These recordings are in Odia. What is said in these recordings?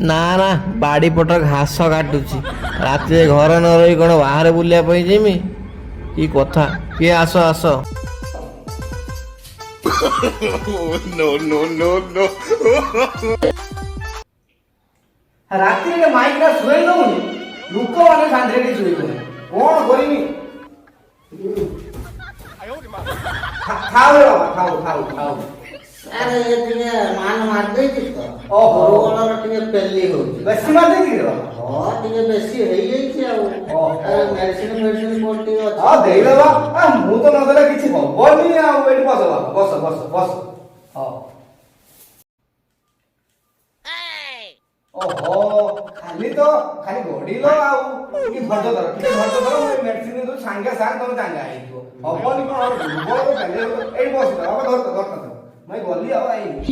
ନା ନା ବାଡ଼ି ପଟ ଘାସ କାଟୁଛି ରାତିରେ ଘର ନ ରହି କ'ଣ ବାହାରେ ବୁଲିବା ପାଇଁ ଯିମି କି କଥା କିଏ ଆସ ଆସ ରାତିରେ ମାଇକଟା ଶୁଏଇ ଦଉନି ଲୋକମାନେ ଶାନ୍ତିରେ ଶୁଏଇବନି କ'ଣ କରିବି ଖାଉ ରେ ବାବା ଖାଉ ଖାଉ ଖାଉ ଆରେ ଏ ଟିକେ ମାନ ମାରି ଦେଇଛି ତ ଓହୋ ଗୋଳର ଟିକେ ପେଲି ହଉଛି ବେଶୀ ମାରି ଦେଇଛି ବାବା ହଁ ଟିକେ ବେଶୀ ହେଇଯାଇଛି ଆଉ ମେଡିସିନ କୋଉଠି ଟିକେ ଅଛି ହଁ ଦେଇଦେବା ମୁଁ ତ ନଦେଲେ କିଛି ହବନି ଆଉ ଏଇଠି ବସ ବାବା ବସ ବସ ବସ ହଉ ଓହୋ ଖାଲି ଗଡ଼ିଲ ଆଉ ଟିକେ ଧୈର୍ଯ୍ୟ ଧର ମୁଁ ମେଡିସିନ ଦେଉଛି ସାଙ୍ଗେ ସାଙ୍ଗେ ତମେ ଚାଙ୍ଗା ହେଇଯିବ ହବନି କ'ଣ ଏଇଠି ବସ ବାବା ଧର ମୁଁ ଗଲି ଆଉ ଆଇନି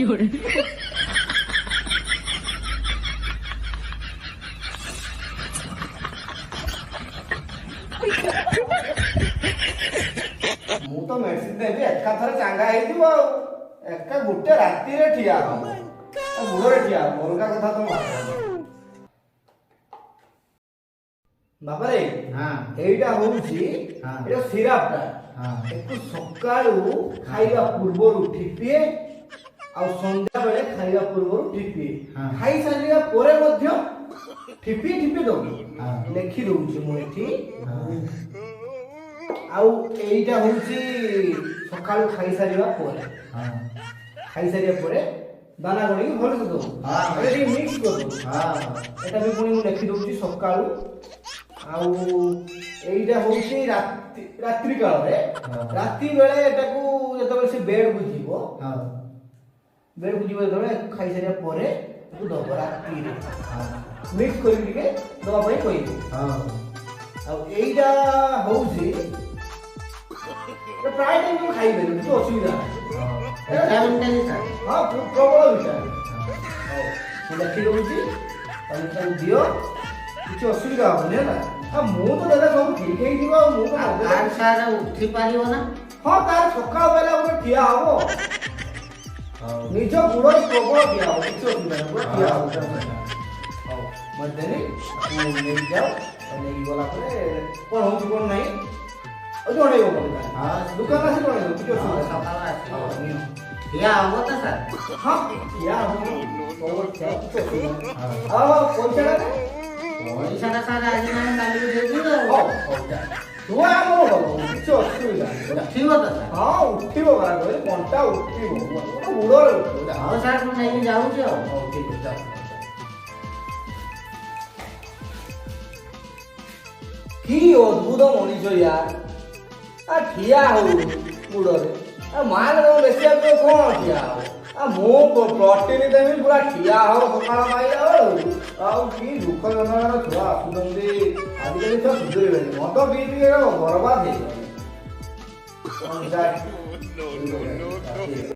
ମୁଁ ତ ମେଡିସିନ ଦେବି ଏକାଥରେ ଚାଙ୍ଗା ହେଇଯିବ ଆଉ ଏକା ଗୋଟେ ରାତିରେ ଠିଆ ହବ ବୁଢ଼ରେ ଠିଆ ହବ ଅଲଗା କଥା ତ ବାବାରେ ଏଇଟା ହଉଛି ଏଇଟା ସିରାପଟା ଏକୁ ସକାଳୁ ଖାଇବା ପୂର୍ବରୁ ଠିପିଏ ଆଉ ସନ୍ଧ୍ୟା ବେଳେ ଖାଇବା ପୂର୍ବରୁ ଠିପିଏ ଖାଇସାରିବା ପରେ ମଧ୍ୟ ଠିପିଏ ଦବୁ ଲେଖି ଦଉଛି ମୁଁ ଏଠି ଆଉ ଏଇଟା ହଉଛି ସକାଳୁ ଖାଇସାରିବା ପରେ ଦାନା ଗଣିକି ଭଲସେ ଦବୁ ଟିକେ ମିକ୍ସ କରିଦବୁ ଏଟା ବି ପୁଣି ମୁଁ ଲେଖି ଦଉଛି ସକାଳୁ ଆଉ ଏଇଟା ହଉଛି ରାତ୍ରି କାଳରେ ରାତି ବେଳେ ଏଟାକୁ ଯେତେବେଳେ ସେ ବେଡକୁ ଯିବ ଯେତେବେଳେ ଖାଇସାରିବା ପରେ ତାକୁ ଦବ ରାତିରେ ମିକ୍ସ କରିକି ଟିକେ ଦବା ପାଇଁ କହିବୁ ଆଉ ଏଇଟା ହଉଛି ପ୍ରାୟ ଟାଇମ୍ ମୁଁ ଖାଇପାରିବି କିଛି ଅସୁବିଧା ନାହିଁ ହଁ ପ୍ରବଳ ଭିଟାମିନ୍ ମୁଁ ଲେଖି ଦଉଛି ତମେ ତାକୁ ଦିଅ କିଛି ଅସୁବିଧା ହବନି ହେଲା ମୁଁ ତ ଦେଲେ ସବୁ ଠିକ ହେଇଯିବ ଆଉ ମୁଁ ତ ଉଠି ପାରିବ ନା ହଁ ତାର ସକାଳ ବେলা ଗୋଟେ ଠିଆ ହବ ନିଜ ଗୁଡ଼ରେ ପ୍ରବଳ ଠିଆ ହବ କିଛି ଅସୁବିଧା ନାହିଁ ପୁରା ଠିଆ ହବ ହଉ ମୁଁ ଦେଲି ନେଇକି ଯାଅ ନେଇକି ଗଲା ପରେ କ'ଣ ହଉଛି କ'ଣ ନାହିଁ ଆଉ ଜଣେଇବ ମୋତେ ଦୋକାନ ଆସି ଜଣେଇବ କିଛି ଅସୁବିଧା ସକାଳ ଆସିବ ଠିଆ ହବ ତ ସାର୍ ହଁ ଠିଆ ହବ କିଛି ଅସୁବିଧା ଆଉ ପଇସାଟା ପଇସାଟା ସାର୍ ଆଜି ନାହିଁ କାଲିକୁ ଦେଇଦେବି ତୁ ଆମର କିଛି ଅସୁବିଧା ଉଠିବ ତ ସାର୍ ହଁ ଉଠିବ କଣ୍ଟା ଉଠିବ ବୁଡ଼ରେ ଉଠିବ ହଉ ସାର୍ ମୁଁ ନେଇକି ଯାଉଛି ଆଉ ହଉ ଠିକ ଅଛି କି ଅଦ୍ଭୁତ ମଣିଷ ୟାର ଠିଆ ହଉ ବୁଡ଼ରେ ମାଲ ତମ ବେଶୀ କ'ଣ ଠିଆ ହବ ମୁଁ ପ୍ରୋଟିନ ଦେବି ପୁରା ଠିଆ ହବ ସକାଳ ପାଇଲା ବେଳୁ ଆଉ କି ଦୁଃଖ ଜନକର ଛୁଆ ଆସୁଛନ୍ତି ଆଜିକାଲି ଛୁଆ ସୁଧୁରିବେନି ମଦ ପିଇ ବରବାଦ ହେଇଗଲେ